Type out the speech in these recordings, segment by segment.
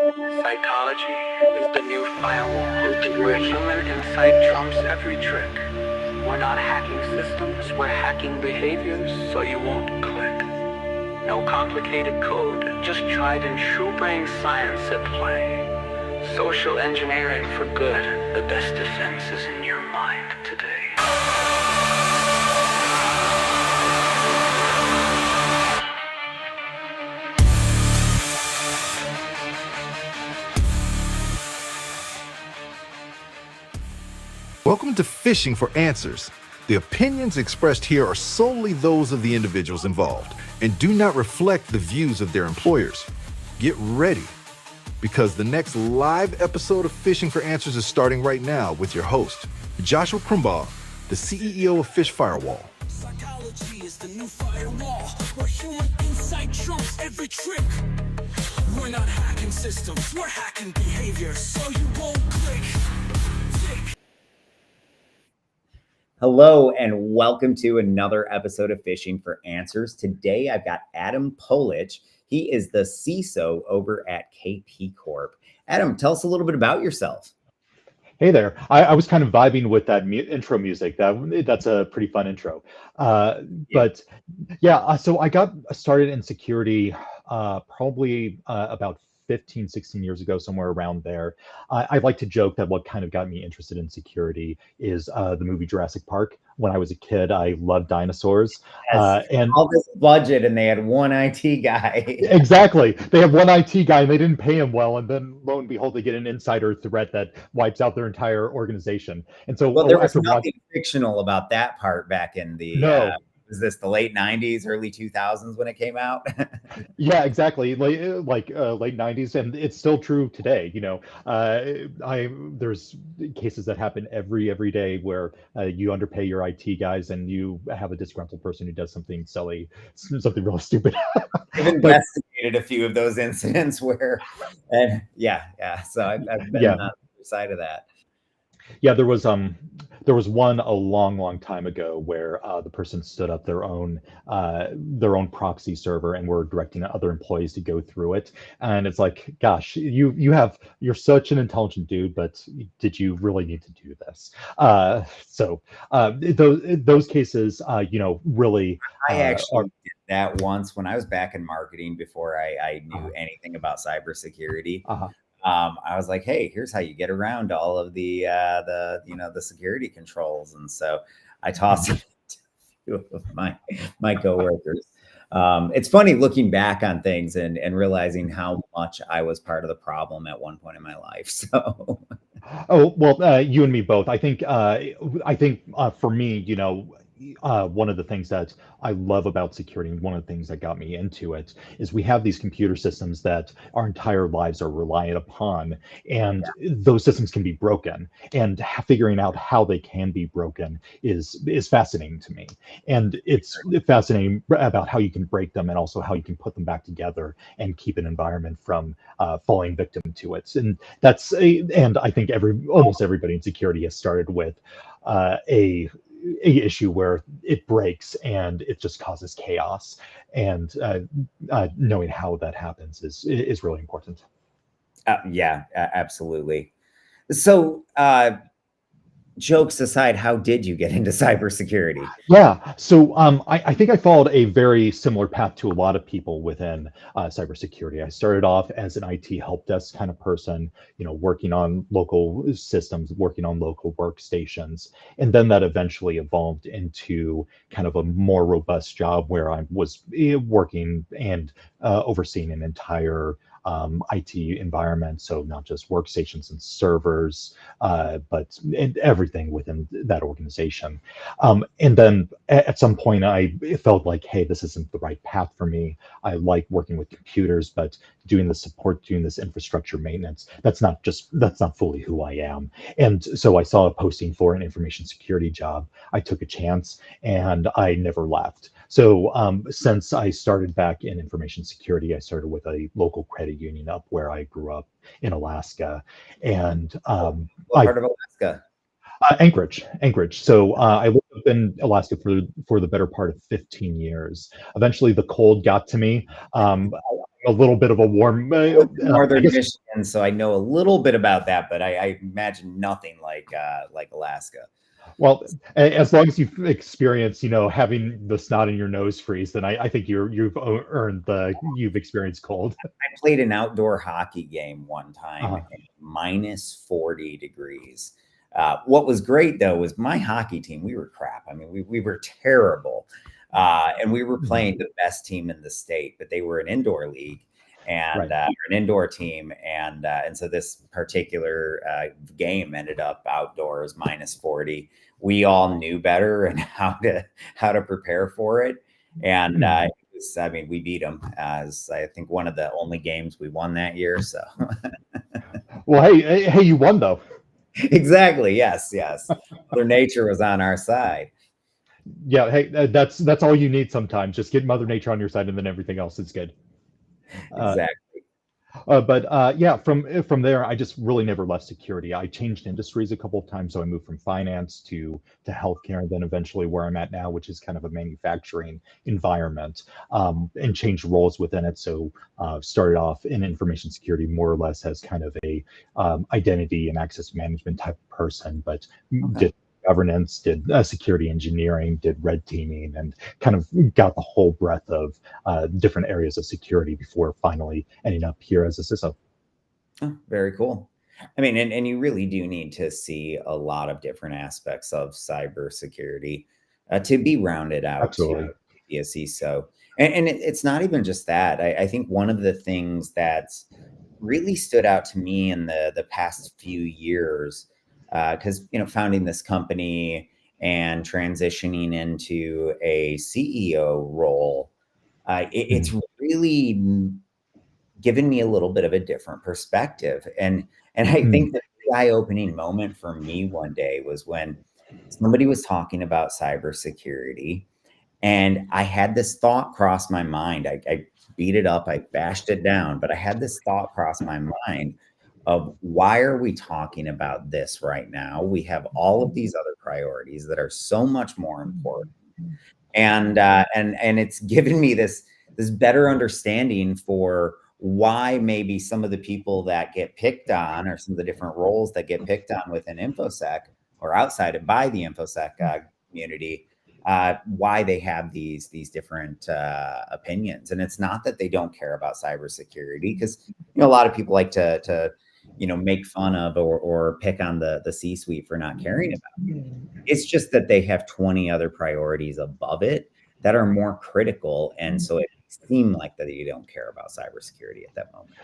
Psychology is the new firewall, where human insight trumps every trick. We're not hacking systems, we're hacking behaviors so you won't click. No complicated code, just tried and true brain science at play. Social engineering for good, the best defense is in your mind today. Welcome to Phishing for Answers. The opinions expressed here are solely those of the individuals involved and do not reflect the views of their employers. Get ready, because the next live episode of Phishing for Answers is starting right now with your host, Joshua Krumbaugh, the CEO of Phish Firewall. Psychology is the new firewall, where human insight trumps every trick. We're not hacking systems, we're hacking behavior so you won't click. Hello and welcome to another episode of Phishing for Answers. Today I've got Adam Politsch. He is the CISO over at KP Corp. Adam, tell us a little bit about yourself. Hey there. I was kind of vibing with that intro music. That's a pretty fun intro. So I got started in security probably about 15, 16 years ago, somewhere around there. I like to joke that what kind of got me interested in security is the movie Jurassic Park. When I was a kid, I loved dinosaurs. And all this budget, and they had one IT guy. Exactly. They have one IT guy, and they didn't pay him well. And then, lo and behold, they get an insider threat that wipes out their entire organization. And so, well, there was nothing fictional about that part back in the. Was this the late 90s, early 2000s when it came out? Yeah, exactly. Late 90s, and it's still true today. You know, there's cases that happen every day where you underpay your IT guys and you have a disgruntled person who does something silly, something real stupid. I've investigated a few of those incidents where, and so I've been on the other side of that. Yeah, there was one a long time ago where the person stood up their own proxy server and were directing other employees to go through it. And it's like, gosh, you're such an intelligent dude, but did you really need to do this? Those cases, really. I actually did that once when I was back in marketing before I knew anything about cybersecurity. I was like, hey, here's how you get around all of the security controls. And so I tossed it to a few of my coworkers. It's funny looking back on things and realizing how much I was part of the problem at one point in my life. So. Oh, well, you and me both. I think for me, one of the things that I love about security, and one of the things that got me into it, is we have these computer systems that our entire lives are reliant upon, and those systems can be broken. And figuring out how they can be broken is fascinating to me. And it's fascinating about how you can break them, and also how you can put them back together and keep an environment from falling victim to it. And and I think almost everybody in security has started with a issue where it breaks and it just causes chaos, and knowing how that happens is really important. Absolutely. So jokes aside, how did you get into cybersecurity? Yeah, so I think I followed a very similar path to a lot of people within cybersecurity. I started off as an IT help desk kind of person, working on local systems, working on local workstations, and then that eventually evolved into kind of a more robust job where I was working and overseeing an entire IT environment, so not just workstations and servers, but everything within that organization. And then at some point, I felt like, hey, this isn't the right path for me. I like working with computers, but doing the support, doing this infrastructure maintenance, that's not fully who I am. And so I saw a posting for an information security job. I took a chance, and I never left. So since I started back in information security, I started with a local credit union up where I grew up in Alaska. And what part of Alaska? Anchorage. So I lived lived in Alaska for the better part of 15 years. Eventually, the cold got to me. A little bit of a warm, Northern Michigan, so I know a little bit about that, but I imagine nothing like Alaska. Well, as long as you've experienced, having the snot in your nose freeze, then I think you've experienced cold. I played an outdoor hockey game one time Uh-huh. at minus 40 degrees. What was great though was my hockey team. We were crap. I mean, we were terrible, and we were playing the best team in the state. But they were an indoor league and Right. an indoor team, and so this particular game ended up outdoors, minus 40. We all knew better and how to prepare for it, and I mean, we beat them as I think one of the only games we won that year. So, Well, hey, you won though. exactly. Yes. Mother Nature was on our side. Yeah. Hey, that's all you need sometimes. Just get Mother Nature on your side, and then everything else is good. Exactly. But yeah, from there, I just really never left security. I changed industries a couple of times, so I moved from finance to healthcare, and then eventually where I'm at now, which is kind of a manufacturing environment, and changed roles within it. So started off in information security, more or less as kind of a identity and access management type of person, but did governance, did security engineering, did red teaming, and kind of got the whole breadth of different areas of security before finally ending up here as a CISO. Oh, very cool. I mean, and you really do need to see a lot of different aspects of cybersecurity to be rounded out Absolutely. to be a CISO. And it's not even just that. I think one of the things that's really stood out to me in the past few years, because founding this company and transitioning into a CEO role, it's really given me a little bit of a different perspective. And I think the eye-opening moment for me one day was when somebody was talking about cybersecurity, and I had this thought cross my mind. I beat it up, I bashed it down, but I had this thought cross my mind of why are we talking about this right now? We have all of these other priorities that are so much more important, and it's given me this better understanding for why maybe some of the people that get picked on, or some of the different roles that get picked on within InfoSec or outside of by the InfoSec community, why they have these different opinions. And it's not that they don't care about cybersecurity, because a lot of people like to make fun of or pick on the C-suite for not caring about it. It's just that they have 20 other priorities above it that are more critical, and so it seems like that you don't care about cybersecurity at that moment.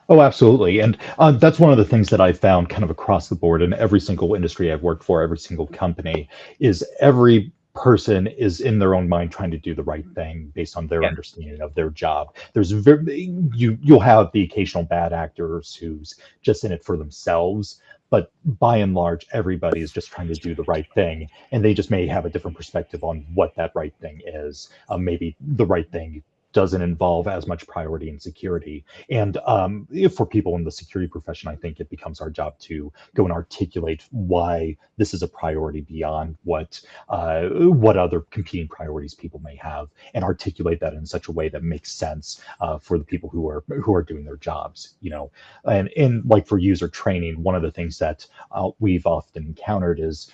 Oh, absolutely. And that's one of the things that I found kind of across the board in every single industry I've worked for, every single company, is every person is in their own mind trying to do the right thing based on their understanding of their job. You'll have the occasional bad actors who's just in it for themselves, but by and large, everybody is just trying to do the right thing, and they just may have a different perspective on what that right thing is. Maybe the right thing doesn't involve as much priority and security. And for people in the security profession, I think it becomes our job to go and articulate why this is a priority beyond what other competing priorities people may have, and articulate that in such a way that makes sense for the people who are doing their jobs. And like for user training, one of the things that we've often encountered is,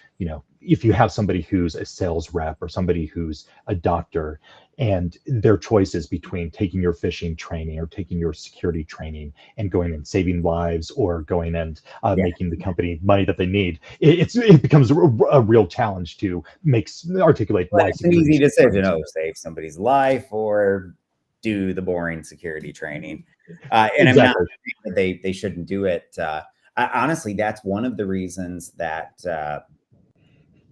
if you have somebody who's a sales rep or somebody who's a doctor, and their choice is between taking your phishing training or taking your security training and going and saving lives, or going and making the company money that they need, it becomes a real challenge to articulate why. It's an easy decision. Save somebody's life or do the boring security training. And exactly. I'm not saying that they shouldn't do it. Honestly, that's one of the reasons that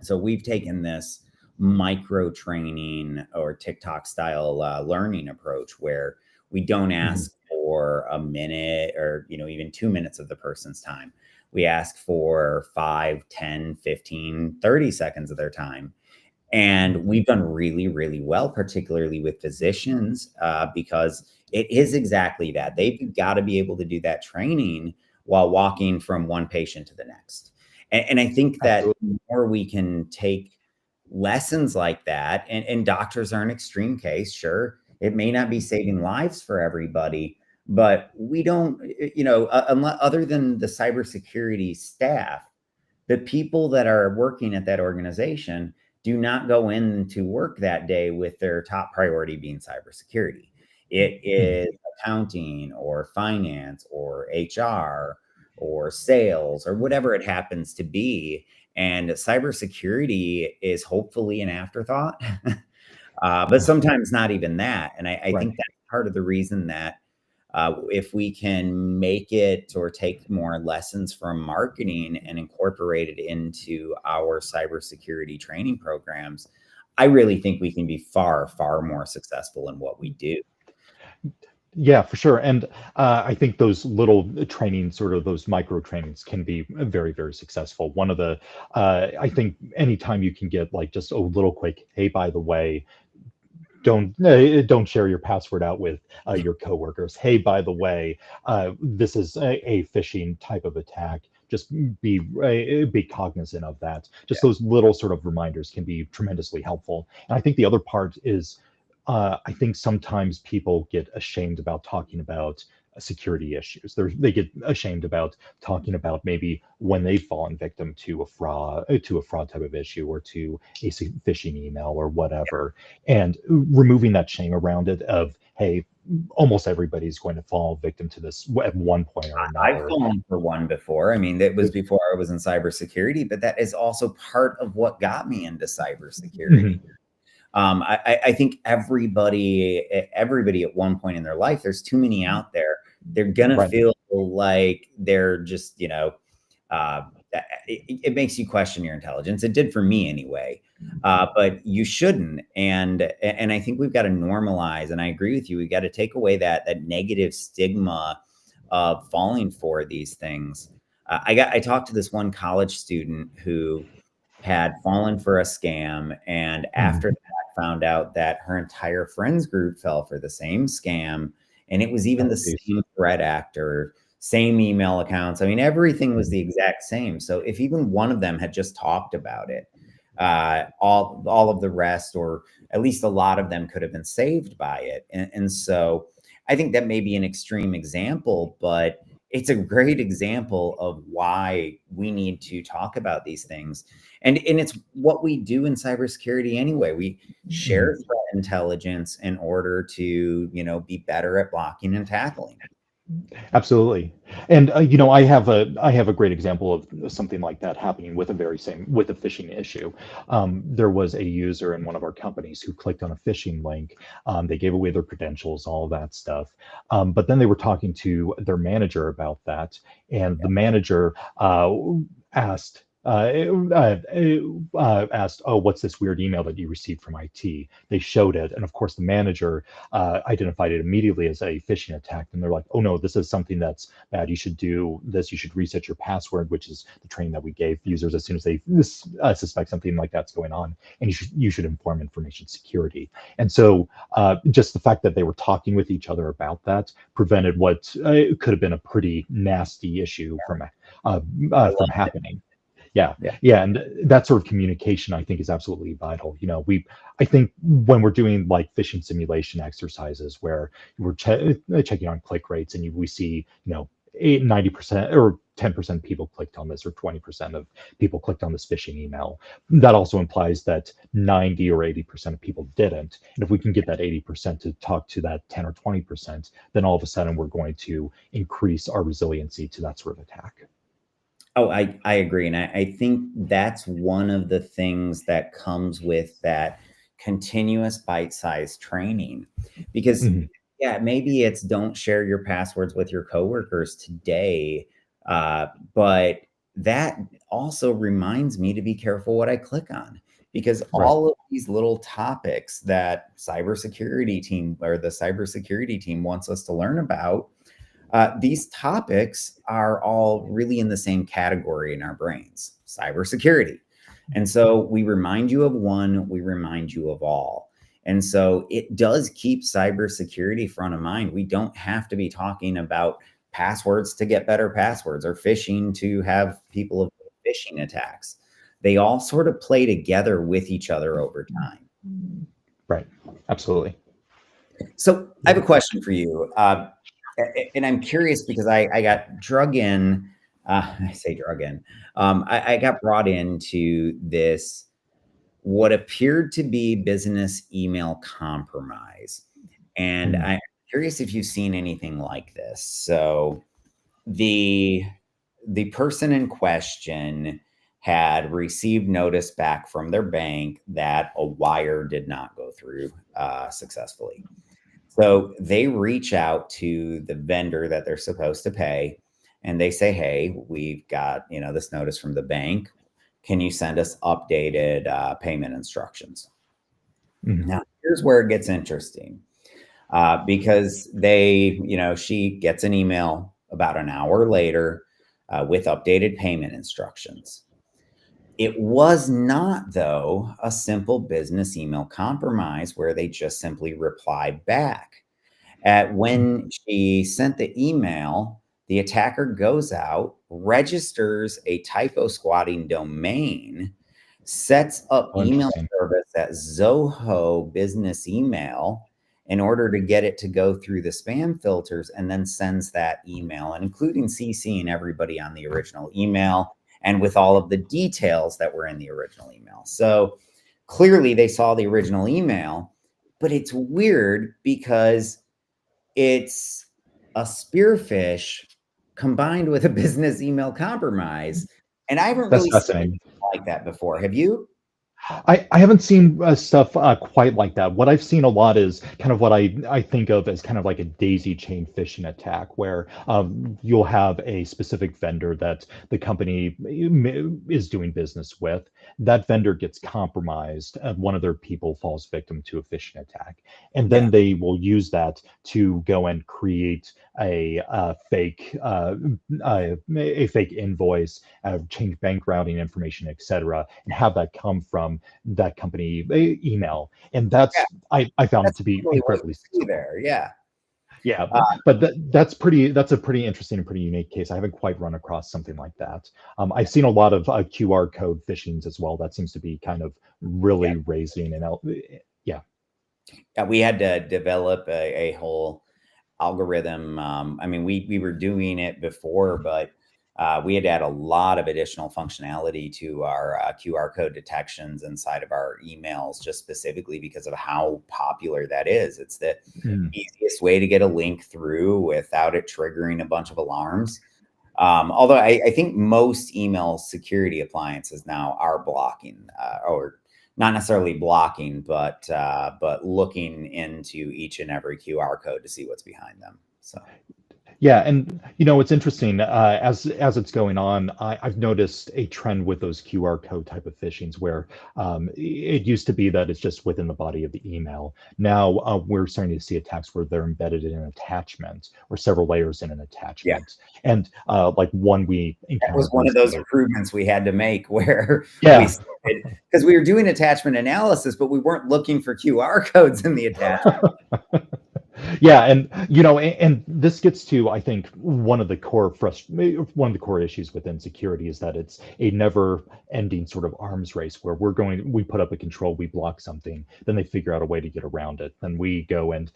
so we've taken this micro training or TikTok style learning approach, where we don't ask for a minute or even 2 minutes of the person's time. We ask for 5, 10, 15, 30 seconds of their time. And we've done really, really well, particularly with physicians, because it is exactly that. They've got to be able to do that training while walking from one patient to the next. And I think that the more we can take lessons like that, and doctors are an extreme case, sure, it may not be saving lives for everybody, but we don't, unless, other than the cybersecurity staff, the people that are working at that organization do not go into work that day with their top priority being cybersecurity. It is accounting or finance or HR or sales or whatever it happens to be. And cybersecurity is hopefully an afterthought, but sometimes not even that. And I Right. think that's part of the reason that if we can make it or take more lessons from marketing and incorporate it into our cybersecurity training programs, I really think we can be far, far more successful in what we do. Yeah, for sure. And I think those little trainings, sort of those micro trainings, can be very, very successful. One of the, I think anytime you can get like just a little quick, hey, by the way, don't share your password out with your coworkers. Hey, by the way, this is a phishing type of attack. Just be cognizant of that. Just those little sort of reminders can be tremendously helpful. And I think the other part is, I think sometimes people get ashamed about talking about security issues. They get ashamed about talking about maybe when they've fallen victim to a fraud type of issue, or to a phishing email or whatever, and removing that shame around it of, hey, almost everybody's going to fall victim to this at one point or I've another. fallen for one before. I mean, that was before I was in cybersecurity, but that is also part of what got me into cybersecurity. Mhm. I think everybody at one point in their life, there's too many out there. They're gonna Right. feel like they're just, uh, it makes you question your intelligence. It did for me anyway, but you shouldn't. And I think we've got to normalize. And I agree with you. We got to take away that negative stigma of falling for these things. I talked to this one college student who had fallen for a scam, and after Mhm. that found out that her entire friends group fell for the same scam, and it was even Oh, the geez. same threat actor, same email accounts. I mean, everything was the exact same. So if even one of them had just talked about it, all of the rest, or at least a lot of them, could have been saved by it. And so I think that may be an extreme example, but it's a great example of why we need to talk about these things. And it's what we do in cybersecurity anyway. We Mhm. share threat intelligence in order to, be better at blocking and tackling. Absolutely. And I have a great example of something like that happening with a phishing issue. There was a user in one of our companies who clicked on a phishing link. They gave away their credentials, all that stuff. But then they were talking to their manager about that, and the manager asked. Asked, oh, what's this weird email that you received from IT? They showed it, and of course, the manager identified it immediately as a phishing attack. And they're like, oh no, this is something that's bad. You should do this. You should reset your password, which is the training that we gave users as soon as they suspect something like that's going on. And you should inform information security. And so just the fact that they were talking with each other about that prevented what could have been a pretty nasty issue I love from happening. Yeah, Yeah. yeah, and that sort of communication, I think, is absolutely vital. I think when we're doing like phishing simulation exercises where we're checking on click rates, and we see, 90% or 10% people clicked on this, or 20% of people clicked on this phishing email, that also implies that 90 or 80% of people didn't. And if we can get that 80% to talk to that 10 or 20%, then all of a sudden we're going to increase our resiliency to that sort of attack. Oh, I agree. And I think that's one of the things that comes with that continuous bite-sized training. Because, Mhm. yeah, maybe it's don't share your passwords with your coworkers today, but that also reminds me to be careful what I click on. Because Right. all of these little topics that the cybersecurity team wants us to learn about, these topics are all really in the same category in our brains, cybersecurity. And so we remind you of one, we remind you of all. And so it does keep cybersecurity front of mind. We don't have to be talking about passwords to get better passwords, or phishing to have people avoid phishing attacks. they all sort of play together with each other over time. Right. Absolutely. So I have a question for you. And I'm curious because I got drug in, I say drug in, I got brought into this, what appeared to be business email compromise. And I'm curious if you've seen anything like this. So the person in question had received notice back from their bank that a wire did not go through successfully. So they reach out to the vendor that they're supposed to pay, and they say, hey, we've got, this notice from the bank. Can you send us updated payment instructions? Now, here's where it gets interesting, because she gets an email about an hour later with updated payment instructions. It was not, though, a simple business email compromise where they just simply replied back. When she sent the email, the attacker goes out, registers a typo squatting domain, sets up email service at Zoho Business Email in order to get it to go through the spam filters, and then sends that email, and including CCing everybody on the original email and with all of the details that were in the original email. So clearly they saw the original email, but it's weird because it's a spearfish combined with a business email compromise. And I haven't really seen anything like that before. Have you? I haven't seen stuff quite like that. What I've seen a lot is kind of what I think of as kind of like a daisy chain phishing attack, where you'll have a specific vendor that the company is doing business with. That vendor gets compromised, and one of their people falls victim to a phishing attack, and then they will use that to go and create a fake invoice, change bank routing information, etc., and have that come from that company email. And that's I found it to be incredibly there. Yeah. Yeah, but that's a pretty interesting and pretty unique case. I haven't quite run across something like that. I've seen a lot of QR code phishings as well. That seems to be kind of really raising and yeah. We had to develop a whole algorithm. I mean, we were doing it before, but we had to add a lot of additional functionality to our QR code detections inside of our emails, just specifically because of how popular that is. It's the easiest way to get a link through without it triggering a bunch of alarms. Although I think most email security appliances now are blocking, or not necessarily blocking, but looking into each and every QR code to see what's behind them. So. Yeah, and it's interesting as it's going on. I've noticed a trend with those QR code type of phishings where it used to be that it's just within the body of the email. Now we're starting to see attacks where they're embedded in an attachment or several layers in an attachment. Yeah. And like one we encountered, that was one of those improvements we had to make where because we were doing attachment analysis, but we weren't looking for QR codes in the attachment. Yeah, and and this gets to, I think, one of the core issues within security is that it's a never-ending sort of arms race where we put up a control, we block something, then they figure out a way to get around it, then we go and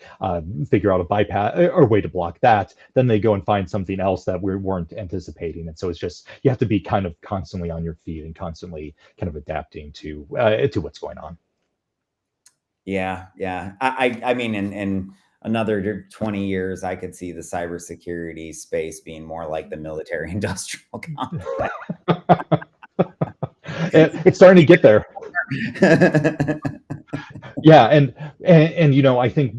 figure out a bypass or way to block that, then they go and find something else that we weren't anticipating, and so it's just you have to be kind of constantly on your feet and constantly kind of adapting to what's going on. Yeah. I mean, in another 20 years, I could see the cybersecurity space being more like the military industrial complex. It's starting to get there. Yeah, and I think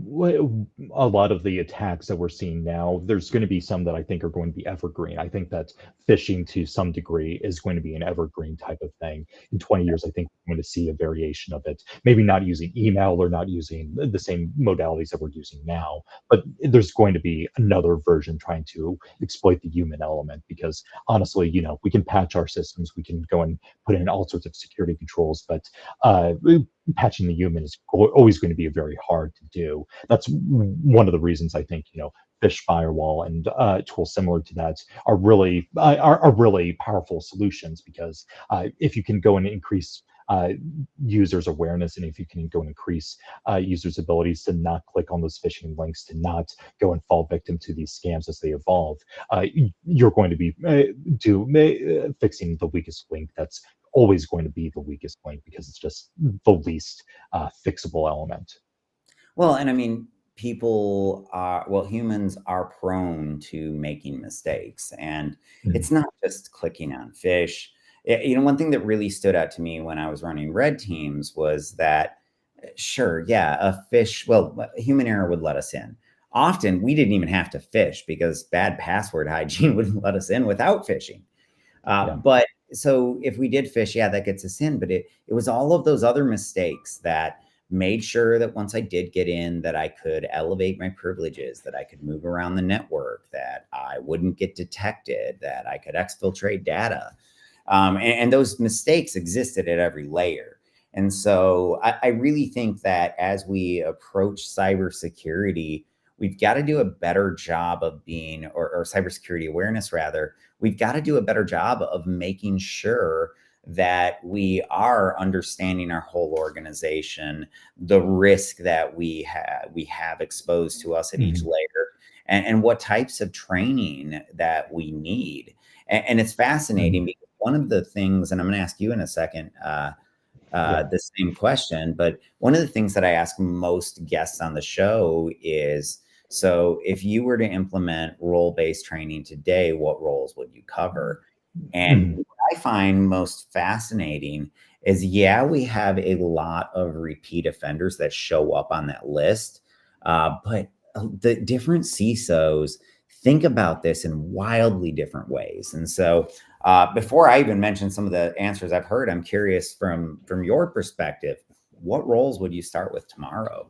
a lot of the attacks that we're seeing now, there's going to be some that I think are going to be evergreen. I think that phishing to some degree is going to be an evergreen type of thing. In 20 years, I think we're going to see a variation of it. Maybe not using email or not using the same modalities that we're using now, but there's going to be another version trying to exploit the human element because honestly, we can patch our systems, we can go and put in all sorts of security controls, but patching the human is always going to be very hard to do. That's one of the reasons I think, Phish firewall and tools similar to that are really powerful solutions, because if you can go and increase users' awareness, and if you can go and increase users' abilities to not click on those phishing links, to not go and fall victim to these scams as they evolve, you're going to be fixing the weakest link. That's always going to be the weakest link, because it's just the least fixable element. Well, and I mean, humans are prone to making mistakes, and it's not just clicking on fish. One thing that really stood out to me when I was running red teams was that, sure, yeah, human error would let us in. Often we didn't even have to fish, because bad password hygiene wouldn't let us in without phishing. But so if we did fish, yeah, that gets us in. But it was all of those other mistakes that made sure that once I did get in, that I could elevate my privileges, that I could move around the network, that I wouldn't get detected, that I could exfiltrate data. And those mistakes existed at every layer. And so I really think that as we approach cybersecurity, we've got to do a better job of or cybersecurity awareness rather, we've got to do a better job of making sure that we are understanding our whole organization, the risk that we have exposed to us at each layer, and what types of training that we need. And it's fascinating because one of the things, and I'm going to ask you in a second, the same question, but one of the things that I ask most guests on the show is, so if you were to implement role-based training today, what roles would you cover? And what I find most fascinating is, we have a lot of repeat offenders that show up on that list, but the different CISOs think about this in wildly different ways. And so before I even mention some of the answers I've heard, I'm curious from your perspective, what roles would you start with tomorrow?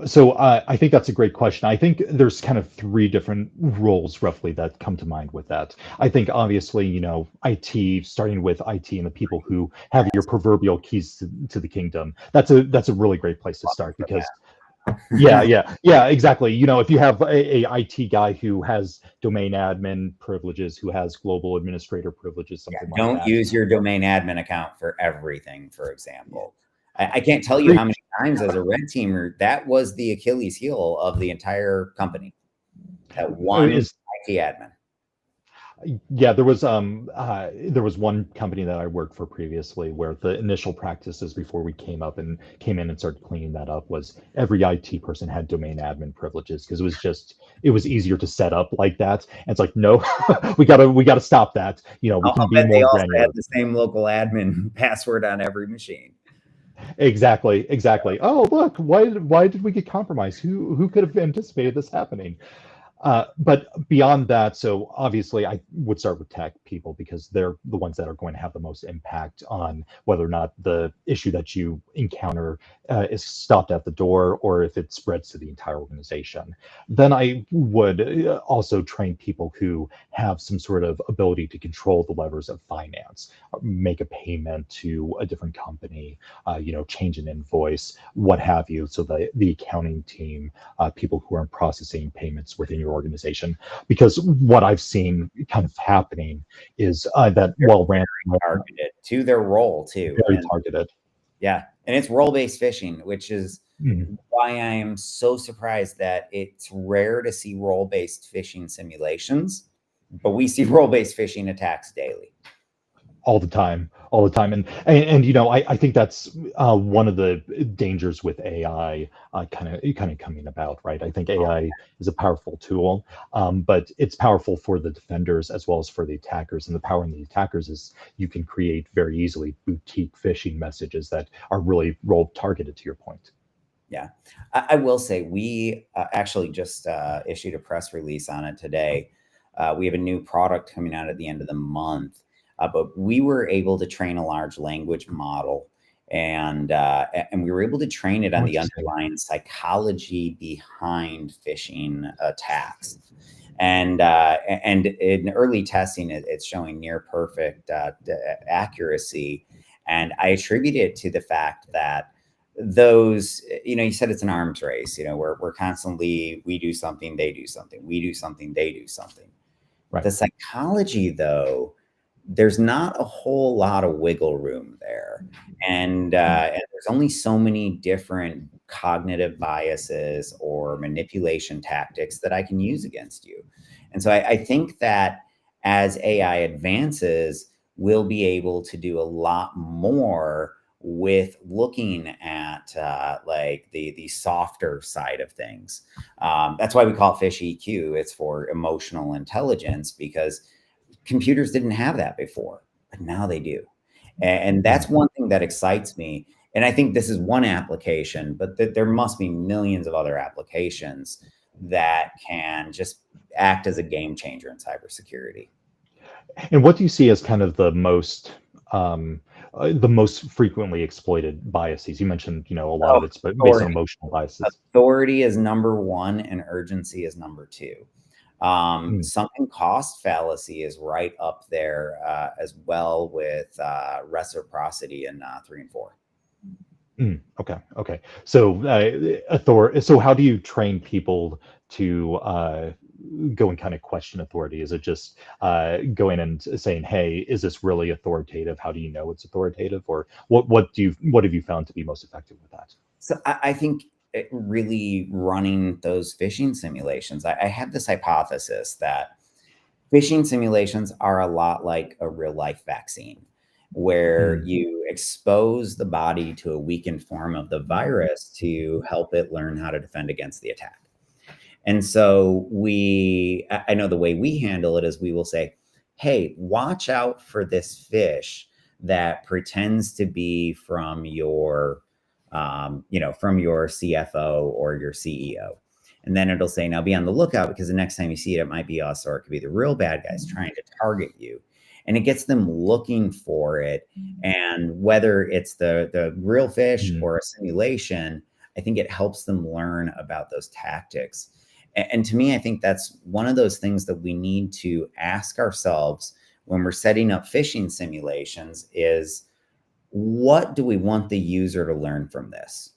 So I think that's a great question. I think there's kind of three different roles roughly that come to mind with that. I think obviously, IT, starting with IT and the people who have your proverbial keys to the kingdom. That's a really great place to start, because yeah, exactly. If you have a IT guy who has domain admin privileges, who has global administrator privileges, something like that. Don't use your domain admin account for everything, for example. I can't tell you how many times as a red teamer, that was the Achilles heel of the entire company. That one IT admin. Yeah, there was one company that I worked for previously where the initial practices before we came in and started cleaning that up was every IT person had domain admin privileges, because it was easier to set up like that. And it's like, no, we gotta stop that. We can be more they also granular. had the same local admin password on every machine. Exactly. Oh, look, why did we get compromised? Who could have anticipated this happening? But beyond that, so obviously I would start with tech people, because they're the ones that are going to have the most impact on whether or not the issue that you encounter is stopped at the door, or if it spreads to the entire organization. Then I would also train people who have some sort of ability to control the levers of finance, make a payment to a different company, change an invoice, what have you. So the accounting team, people who are processing payments within your organization, because what I've seen kind of happening is that well-ran, targeted to their role too, very targeted. Yeah, and it's role-based phishing, which is why I am so surprised that it's rare to see role-based phishing simulations, but we see role-based phishing attacks daily. All the time. And I think that's one of the dangers with AI kind of coming about, right? I think AI is a powerful tool, but it's powerful for the defenders as well as for the attackers. And the power in the attackers is you can create very easily boutique phishing messages that are really role targeted, to your point. Yeah, I will say we actually just issued a press release on it today. We have a new product coming out at the end of the month. But we were able to train a large language model, and we were able to train it on the underlying psychology behind phishing attacks. And in early testing, it's showing near perfect accuracy. And I attribute it to the fact that those, you said it's an arms race, we're constantly, we do something, they do something, we do something, they do something. Right. The psychology, though, there's not a whole lot of wiggle room there. And there's only so many different cognitive biases or manipulation tactics that I can use against you. And so I think that as AI advances, we'll be able to do a lot more with looking at like the softer side of things. That's why we call it PHISH EQ. It's for emotional intelligence, because computers didn't have that before, but now they do. And that's one thing that excites me. And I think this is one application, but there must be millions of other applications that can just act as a game changer in cybersecurity. And what do you see as kind of the most frequently exploited biases? You mentioned, a lot of it's based on emotional biases. Authority is number one, and urgency is number two. Sunken cost fallacy is right up there as well, with reciprocity in 3 and 4. Okay. So so how do you train people to go and kind of question authority? Is it just going and saying, hey, is this really authoritative? How do you know it's authoritative? Or what have you found to be most effective with that? So I think really running those phishing simulations, I have this hypothesis that phishing simulations are a lot like a real life vaccine, where you expose the body to a weakened form of the virus to help it learn how to defend against the attack. And so I know the way we handle it is we will say, hey, watch out for this phish that pretends to be from your from your CFO or your CEO. And then it'll say, now be on the lookout, because the next time you see it, it might be us, or it could be the real bad guys trying to target you. And it gets them looking for it. And whether it's the real phish or a simulation, I think it helps them learn about those tactics. And to me, I think that's one of those things that we need to ask ourselves when we're setting up phishing simulations is, what do we want the user to learn from this?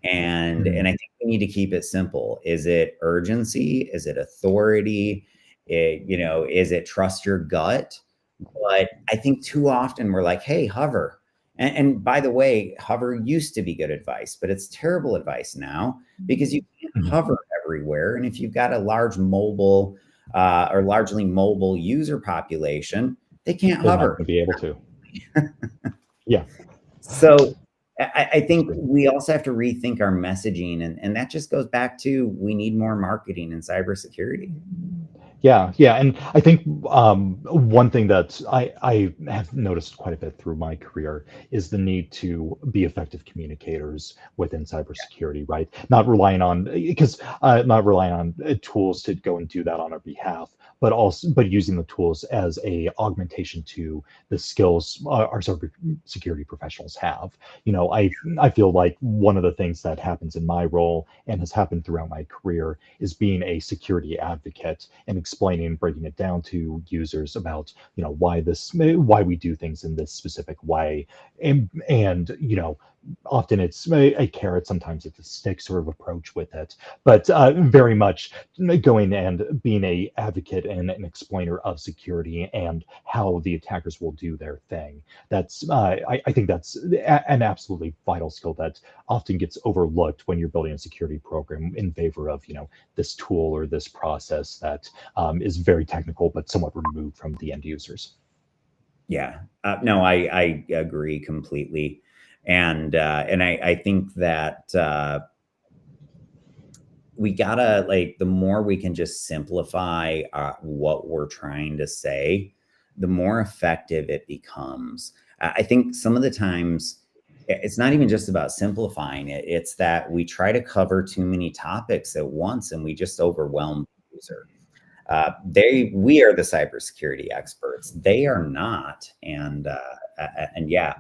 And I think we need to keep it simple. Is it urgency? Is it authority? Is it trust your gut? But I think too often we're like, hey, hover. And by the way, hover used to be good advice, but it's terrible advice now, because you can't hover everywhere. And if you've got a large mobile or largely mobile user population, they can't hover. Not going to be able to. Yeah. So I think we also have to rethink our messaging, and that just goes back to, we need more marketing in cybersecurity. Yeah, and I think one thing that I have noticed quite a bit through my career is the need to be effective communicators within cybersecurity, right? Not relying on tools to go and do that on our behalf, but using the tools as a augmentation to the skills our cybersecurity professionals have. I feel like one of the things that happens in my role and has happened throughout my career is being a security advocate and explaining and breaking it down to users about why we do things in this specific way, and often it's a carrot, sometimes it's a stick sort of approach with it, but very much going and being a advocate and an explainer of security and how the attackers will do their thing. That's I think that's an absolutely vital skill that often gets overlooked when you're building a security program in favor of this tool or this process that is very technical but somewhat removed from the end users. Yeah, no, I agree completely. And I think that we gotta, the more we can just simplify what we're trying to say, the more effective it becomes. I think some of the times it's not even just about simplifying it. It's that we try to cover too many topics at once and we just overwhelm the user. We are the cybersecurity experts. They are not. And yeah,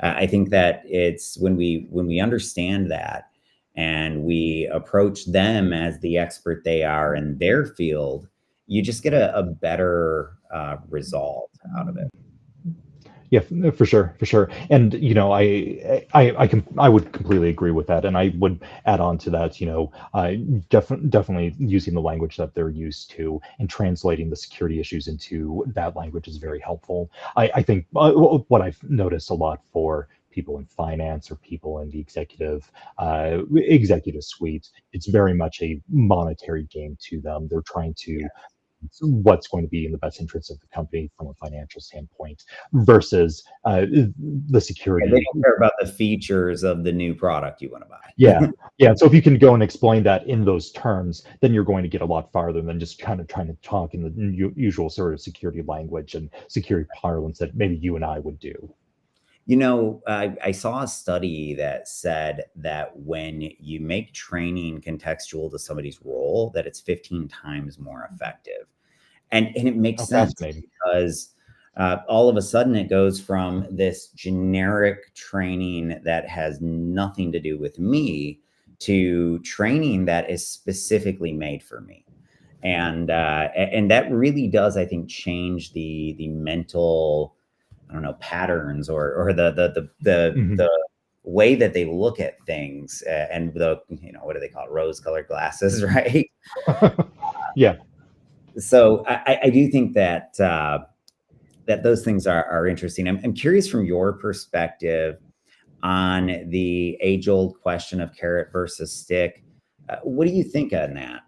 I think that it's when we understand that and we approach them as the expert they are in their field, you just get a better result out of it. Yeah, for sure, for sure. And I would completely agree with that. And I would add on to that, definitely using the language that they're used to and translating the security issues into that language is very helpful. I think what I've noticed a lot for people in finance or people in the executive suite, it's very much a monetary game to them. They're trying to what's going to be in the best interest of the company from a financial standpoint versus the Yeah, they security. don't care about the features of the new product you want to Yeah, buy. yeah. So if you can go and explain that in those terms, then you're going to get a lot farther than just kind of trying to talk in the usual sort of security language and security parlance that maybe you and I would do. I saw a study that said that when you make training contextual to somebody's role, that it's 15 times more effective. And it makes Oh, sense fascinating. because all of a sudden it goes from this generic training that has nothing to do with me to training that is specifically made for me. And that really does, I think, change the mental, I don't know, patterns or Mhm. the way that they look at things, and what do they call it, rose-colored glasses, right? Yeah. So I do think that that those things are interesting. I'm curious from your perspective on the age-old question of carrot versus stick. What do you think on that?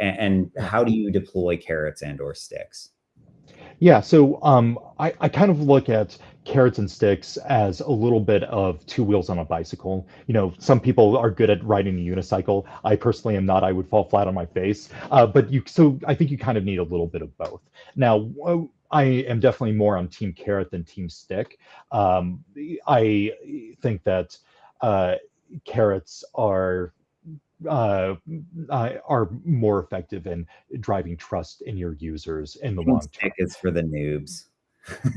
And how do you deploy carrots and or sticks? Yeah, so I kind of look at carrots and sticks as a little bit of two wheels on a bicycle. Some people are good at riding a unicycle. I personally am not. I would fall flat on my face. So I think you kind of need a little bit of both. Now, I am definitely more on team carrot than team stick. I think that uh, carrots uh, are more effective in driving trust in your users in the Team long term. stick is for the noobs.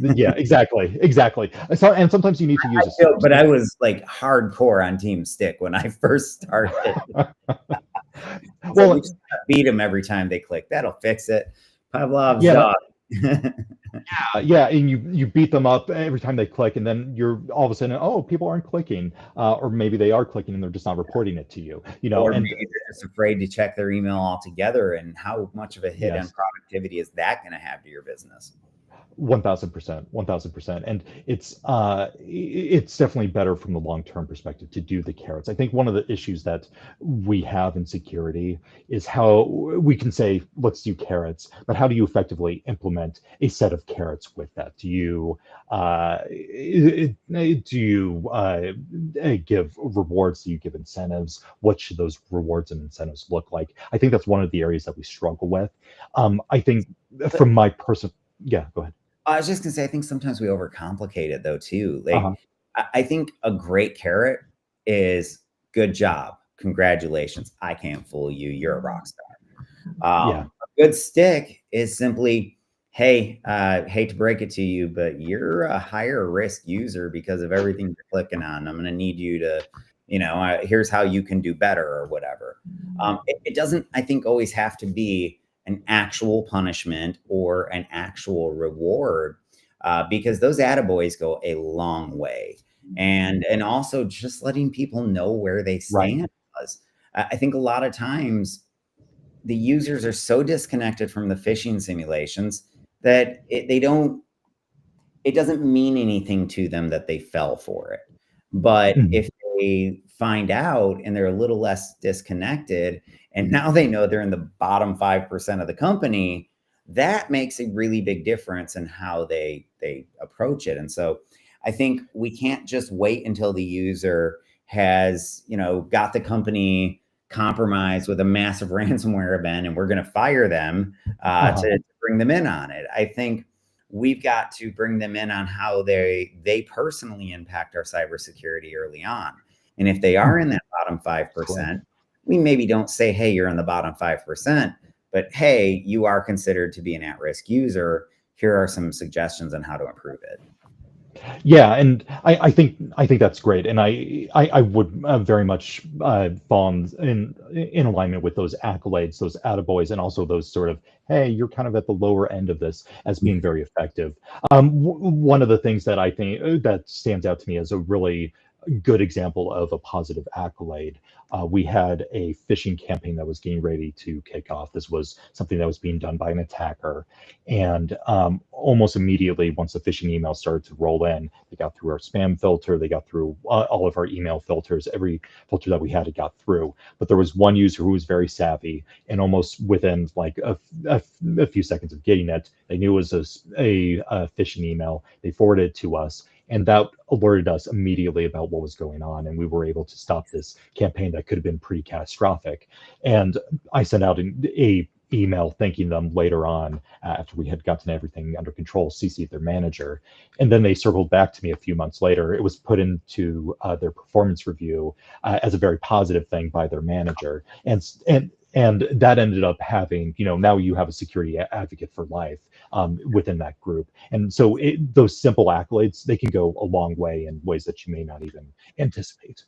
Yeah, exactly, exactly. And sometimes you need to use a But super I was like hardcore on team stick when I first started. It's like, we well, just gotta beat them every time they click. That'll fix it. Pavlov's yeah, dog. yeah, and you beat them up every time they click, and then you're all of a sudden, oh, people aren't clicking, or maybe they are clicking and they're just not reporting it to you. Or And maybe they're just afraid to check their email altogether. And how much of a hit on yes, productivity is that going to have to your business? 1000%, 1000%. And it's definitely better from the long-term perspective to do the carrots. I think one of the issues that we have in security is how we can say, let's do carrots, but how do you effectively implement a set of carrots with that? Do you give rewards? Do you give incentives? What should those rewards and incentives look like? I think that's one of the areas that we struggle with. I think But from my personal, yeah, go ahead. I was just gonna say, I think sometimes we overcomplicate it though too. Like, Uh-huh. I think a great carrot is good job, congratulations. I can't fool you. You're a rock star. Yeah. A good stick is simply, hey, hate to break it to you, but you're a higher risk user because of everything you're clicking on. I'm going to need you to, here's how you can do better or whatever. It doesn't, I think, always have to be an actual punishment or an actual reward, because those attaboys go a long way. And also just letting people know where they Right. stand. Because I think a lot of times the users are so disconnected from the phishing simulations that it doesn't mean anything to them that they fell for it. But Mhm. if they find out and they're a little less disconnected, and now they know they're in the bottom 5% of the company, that makes a really big difference in how they approach it. And so I think we can't just wait until the user has, got the company compromised with a massive ransomware event and we're going to fire them Uh-huh. to bring them in on it. I think we've got to bring them in on how they personally impact our cybersecurity early on. And if they are in that bottom Sure. 5%, we maybe don't say, hey, you're in the bottom 5%, but hey, you are considered to be an at-risk user. Here are some suggestions on how to improve it. Yeah, and I think that's great, and I would very much fall in alignment with those accolades, those attaboys, and also those sort of, hey, you're kind of at the lower end of this as being very effective. One of the things that I think that stands out to me as a really good example of a positive accolade. We had a phishing campaign that was getting ready to kick off. This was something that was being done by an attacker. And almost immediately, once the phishing email started to roll in, they got through our spam filter, they got through all of our email filters, every filter that we had, it got through. But there was one user who was very savvy, and almost within like a few seconds of getting it, they knew it was a phishing email. They forwarded it to us, and that alerted us immediately about what was going on, and we were able to stop this campaign that could have been pretty catastrophic. And I sent out a email thanking them later on after we had gotten everything under control, CC'd their manager. And then they circled back to me a few months later. It was put into their performance review as a very positive thing by their manager. And that ended up having, now you have a security advocate for life within that group. And so those simple accolades, they can go a long way in ways that you may not even anticipate.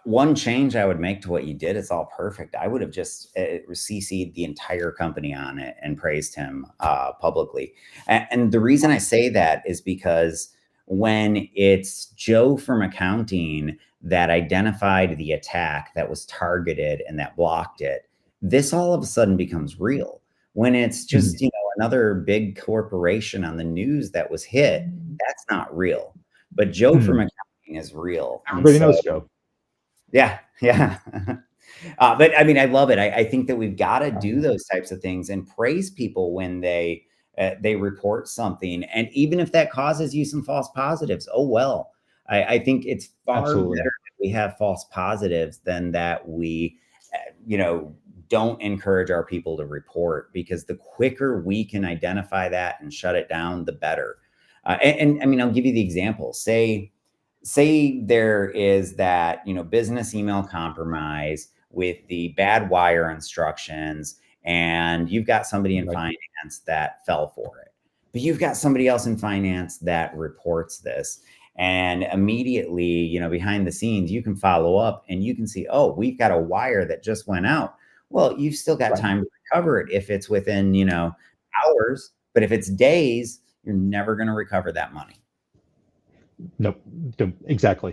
One change I would make to what you did, it's all perfect. I would have just CC'd the entire company on it and praised him publicly. And the reason I say that is because when it's Joe from accounting that identified the attack that was targeted and that blocked it, this all of a sudden becomes real. When it's just, another big corporation on the news that was hit, that's not real. But Joe from accounting is real. Everybody knows Joe. Yeah. But I mean, I love it. I think that we've got to do those types of things and praise people when they report something. And even if that causes you some false positives, oh, well, I think it's far Absolutely. better that we have false positives than that we, don't encourage our people to report, because the quicker we can identify that and shut it down, the better. And I mean, I'll give you the example. Say there is that, business email compromise with the bad wire instructions, and you've got somebody in finance that fell for it, but you've got somebody else in finance that reports this. And immediately, behind the scenes, you can follow up and you can see, oh, we've got a wire that just went out. Well, you've still got time to recover it if it's within, hours, but if it's days, you're never going to recover that money. Nope. Exactly.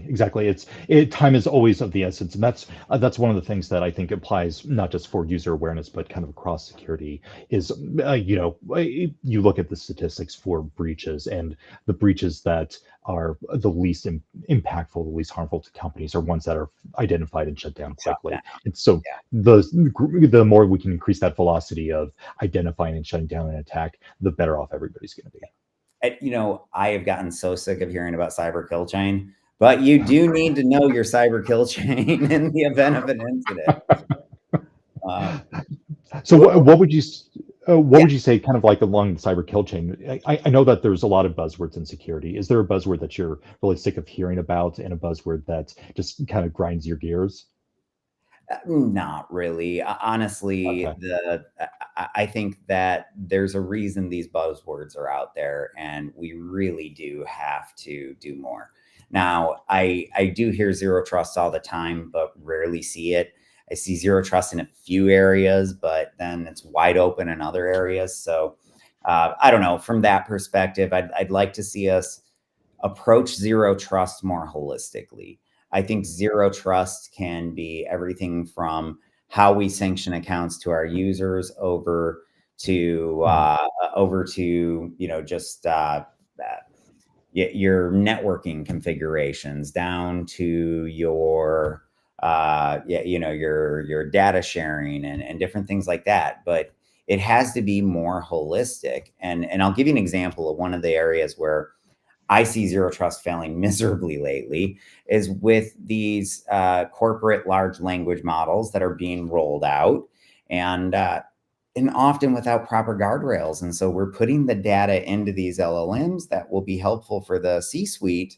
Time is always of the essence, and that's one of the things that I think applies not just for user awareness but kind of across security. Is you look at the statistics for breaches, and the breaches that are the least impactful, the least harmful to companies, are ones that are identified and shut down quickly. And so the more we can increase that velocity of identifying and shutting down an attack, the better off everybody's going to be. I have gotten so sick of hearing about cyber kill chain, but you do need to know your cyber kill chain in the event of an incident. So what would you say, kind of like along the cyber kill chain? I know that there's a lot of buzzwords in security. Is there a buzzword that you're really sick of hearing about, and a buzzword that just kind of grinds your gears? Not really. Honestly, I think that there's a reason these buzzwords are out there, and we really do have to do more. Now, I do hear zero trust all the time, but rarely see it. I see zero trust in a few areas, but then it's wide open in other areas. So I don't know. From that perspective, I'd like to see us approach zero trust more holistically. I think zero trust can be everything from how we sanction accounts to our users over to just your networking configurations, down to your your data sharing and different things like that. But it has to be more holistic. And I'll give you an example of one of the areas where I see zero trust failing miserably lately is with these corporate large language models that are being rolled out, and often without proper guardrails. And so we're putting the data into these LLMs that will be helpful for the C-suite,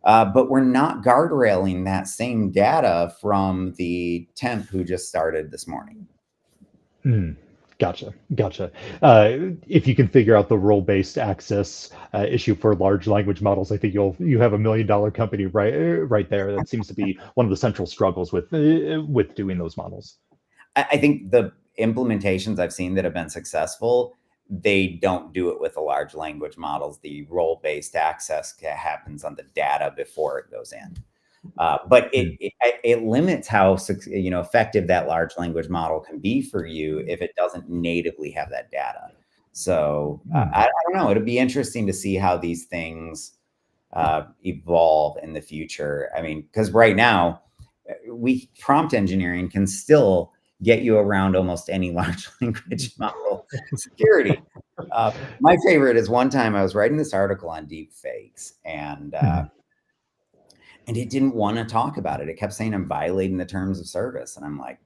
but we're not guardrailing that same data from the temp who just started this morning. Gotcha. Gotcha. If you can figure out the role-based access issue for large language models, I think you have $1 million company right there. That seems to be one of the central struggles with doing those models. I think the implementations I've seen that have been successful, they don't do it with the large language models. The role-based access happens on the data before it goes in. But it limits how effective that large language model can be for you if it doesn't natively have that data. So I don't know. It'll be interesting to see how these things evolve in the future. I mean, because right now, prompt engineering can still get you around almost any large language model security. My favorite is one time I was writing this article on deep fakes, and it didn't want to talk about it. It kept saying I'm violating the terms of service. And I'm like,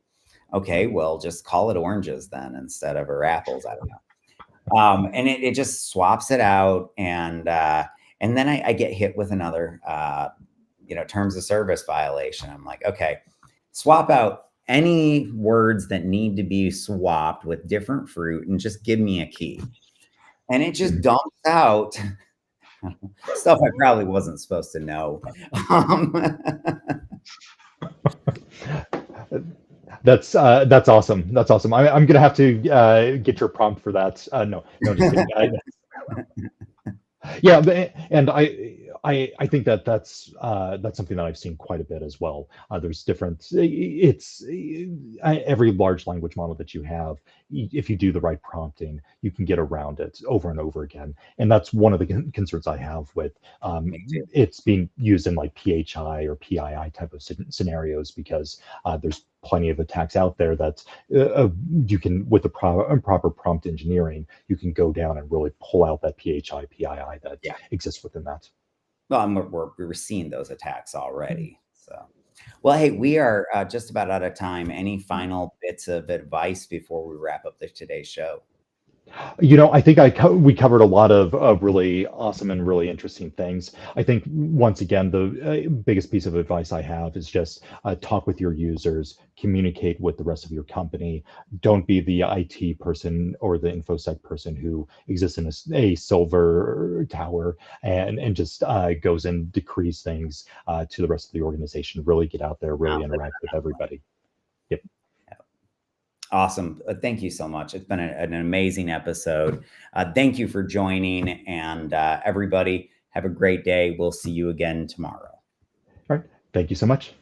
okay, well, just call it oranges then instead of or apples. I don't know. And it just swaps it out. And then I get hit with another, terms of service violation. I'm like, okay, swap out any words that need to be swapped with different fruit and just give me a key. And it just dumps out stuff I probably wasn't supposed to know. That's awesome. That's awesome. I'm gonna have to get your prompt for that. No, just kidding. Yeah, and I think that's something that I've seen quite a bit as well. There's different. Every large language model that you have, if you do the right prompting, you can get around it over and over again. And that's one of the concerns I have with it's being used in like PHI or PII type of scenarios, because there's plenty of attacks out there that you can, with the proper prompt engineering, you can go down and really pull out that PHI, PII that exists within that. Well, and we're seeing those attacks already. So, well, hey, we are just about out of time. Any final bits of advice before we wrap up today's show? I think we covered a lot of really awesome and really interesting things. I think, once again, the biggest piece of advice I have is just talk with your users, communicate with the rest of your company. Don't be the IT person or the InfoSec person who exists in a silver tower and just goes and decrees things to the rest of the organization. Really get out there, really interact with everybody. Yep. Awesome. Thank you so much. It's been an amazing episode. Thank you for joining, and everybody have a great day. We'll see you again tomorrow. All right. Thank you so much.